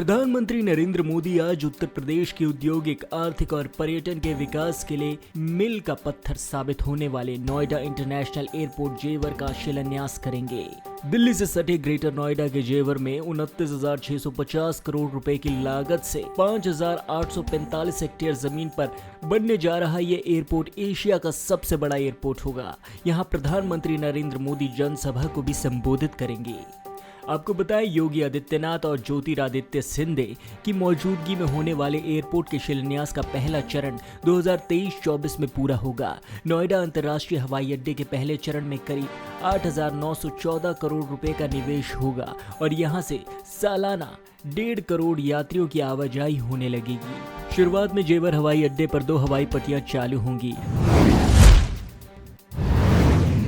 प्रधानमंत्री नरेंद्र मोदी आज उत्तर प्रदेश के औद्योगिक, आर्थिक और पर्यटन के विकास के लिए मील का पत्थर साबित होने वाले नोएडा इंटरनेशनल एयरपोर्ट जेवर का शिलान्यास करेंगे। दिल्ली से सटे ग्रेटर नोएडा के जेवर में 29,650 करोड़ रुपए की लागत से 5,845 हेक्टेयर जमीन पर बनने जा रहा ये एयरपोर्ट एशिया का सबसे बड़ा एयरपोर्ट होगा। यहाँ प्रधानमंत्री नरेंद्र मोदी जनसभा को भी संबोधित करेंगे। आपको बताएं, योगी आदित्यनाथ और ज्योतिरादित्य सिंधिया की मौजूदगी में होने वाले एयरपोर्ट के शिलान्यास का पहला चरण 2023-24 में पूरा होगा। नोएडा अंतर्राष्ट्रीय हवाई अड्डे के पहले चरण में करीब 8,914 करोड़ रुपए का निवेश होगा और यहां से सालाना 1.5 करोड़ यात्रियों की आवाजाही होने लगेगी। शुरुआत में जेवर हवाई अड्डे पर 2 हवाई पट्टियां चालू होंगी।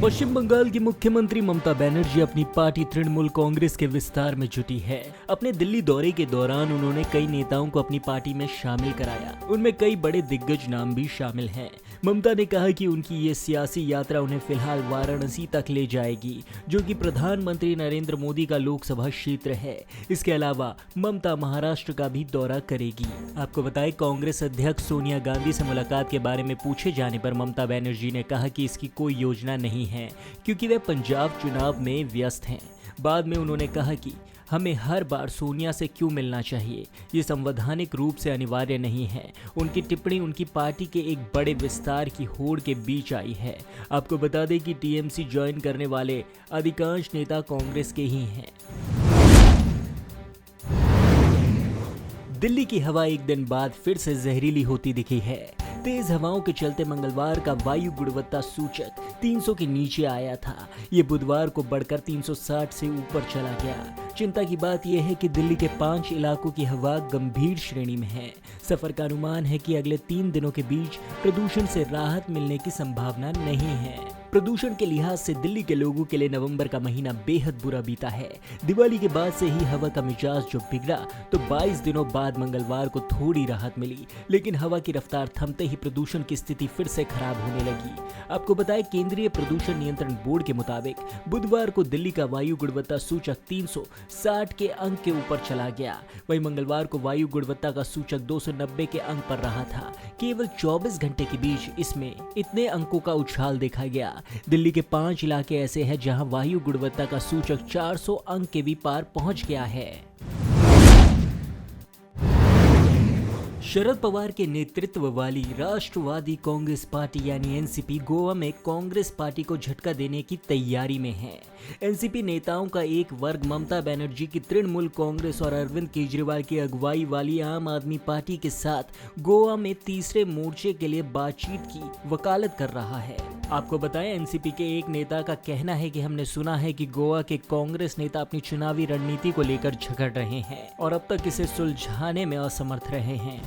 पश्चिम बंगाल की मुख्यमंत्री ममता बनर्जी अपनी पार्टी तृणमूल कांग्रेस के विस्तार में जुटी है। अपने दिल्ली दौरे के दौरान उन्होंने कई नेताओं को अपनी पार्टी में शामिल कराया। उनमें कई बड़े दिग्गज नाम भी शामिल हैं। ममता ने कहा कि उनकी ये सियासी यात्रा उन्हें फिलहाल वाराणसी तक ले जाएगी, जो कि प्रधानमंत्री नरेंद्र मोदी का लोकसभा क्षेत्र है। इसके अलावा ममता महाराष्ट्र का भी दौरा करेगी। आपको बताएं, कांग्रेस अध्यक्ष सोनिया गांधी से मुलाकात के बारे में पूछे जाने पर ममता बनर्जी ने कहा कि इसकी कोई योजना नहीं है, क्योंकि वे पंजाब चुनाव में व्यस्त हैं। बाद में उन्होंने कहा कि हमें हर बार सोनिया से क्यों मिलना चाहिए, ये संवैधानिक रूप से अनिवार्य नहीं है। उनकी टिप्पणी उनकी पार्टी के एक बड़े विस्तार की होड़ के बीच आई है। आपको बता दें कि टीएमसी ज्वाइन करने वाले अधिकांश नेता कांग्रेस के ही हैं। दिल्ली की हवा एक दिन बाद फिर से जहरीली होती दिखी है। तेज हवाओं के चलते मंगलवार का वायु गुणवत्ता सूचक 300 के नीचे आया था। ये बुधवार को बढ़कर 360 से ऊपर चला गया। चिंता की बात यह है कि दिल्ली के 5 इलाकों की हवा गंभीर श्रेणी में है। सफर का अनुमान है कि अगले 3 दिनों के बीच प्रदूषण से राहत मिलने की संभावना नहीं है। प्रदूषण के लिहाज से दिल्ली के लोगों के लिए नवंबर का महीना बेहद बुरा बीता है। दिवाली के बाद से ही हवा का मिजाज जो बिगड़ा, तो 22 दिनों बाद मंगलवार को थोड़ी राहत मिली, लेकिन हवा की रफ्तार थमते ही प्रदूषण की स्थिति फिर से खराब होने लगी। आपको बताएं, केंद्रीय प्रदूषण नियंत्रण बोर्ड के मुताबिक बुधवार को दिल्ली का वायु गुणवत्ता सूचक 360 के अंक के ऊपर चला गया। वहीं मंगलवार को वायु गुणवत्ता का सूचक 290 के अंक पर रहा था। केवल 24 घंटे के बीच इसमें इतने अंकों का उछाल देखा गया। दिल्ली के 5 इलाके ऐसे हैं जहां वायु गुणवत्ता का सूचक 400 अंक के भी पार पहुंच गया है। शरद पवार के नेतृत्व वाली राष्ट्रवादी कांग्रेस पार्टी यानी एनसीपी गोवा में कांग्रेस पार्टी को झटका देने की तैयारी में है। एनसीपी नेताओं का एक वर्ग ममता बनर्जी की तृणमूल कांग्रेस और अरविंद केजरीवाल की अगुवाई वाली आम आदमी पार्टी के साथ गोवा में तीसरे मोर्चे के लिए बातचीत की वकालत कर रहा है। आपको बताएं, एनसीपी के एक नेता का कहना है कि हमने सुना है कि गोवा के कांग्रेस नेता अपनी चुनावी रणनीति को लेकर झगड़ रहे हैं और अब तक इसे सुलझाने में असमर्थ रहे हैं।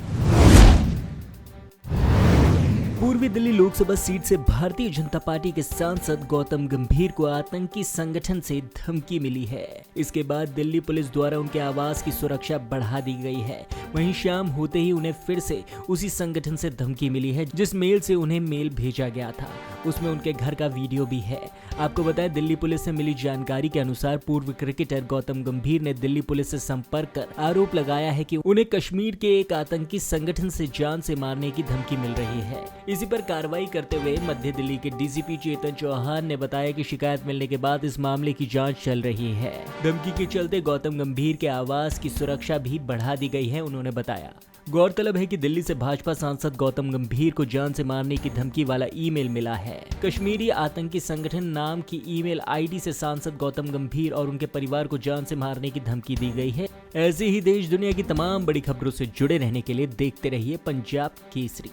पूर्वी दिल्ली लोकसभा सीट से भारतीय जनता पार्टी के सांसद गौतम गंभीर को आतंकी संगठन से धमकी मिली है। इसके बाद दिल्ली पुलिस द्वारा उनके आवास की सुरक्षा बढ़ा दी गई है। वहीं शाम होते ही उन्हें फिर से उसी संगठन से धमकी मिली है, जिस मेल से उन्हें मेल भेजा गया था उसमें उनके घर का वीडियो भी है। आपको बताएं, दिल्ली पुलिस से मिली जानकारी के अनुसार पूर्व क्रिकेटर गौतम गंभीर ने दिल्ली पुलिस से संपर्क कर आरोप लगाया है कि उन्हें कश्मीर के एक आतंकी संगठन से जान से मारने की धमकी मिल रही है। इसी पर कार्रवाई करते हुए मध्य दिल्ली के डीसीपी चेतन चौहान ने बताया कि शिकायत मिलने के बाद इस मामले की जांच चल रही है। धमकी के चलते गौतम गंभीर के आवास की सुरक्षा भी बढ़ा दी गई है, उन्होंने बताया। गौरतलब है कि दिल्ली से भाजपा सांसद गौतम गंभीर को जान से मारने की धमकी वाला ईमेल मिला है। कश्मीरी आतंकी संगठन नाम की ईमेल आईडी से सांसद गौतम गंभीर और उनके परिवार को जान से मारने की धमकी दी गई है। ऐसे ही देश दुनिया की तमाम बड़ी खबरों से जुड़े रहने के लिए देखते रहिए पंजाब केसरी।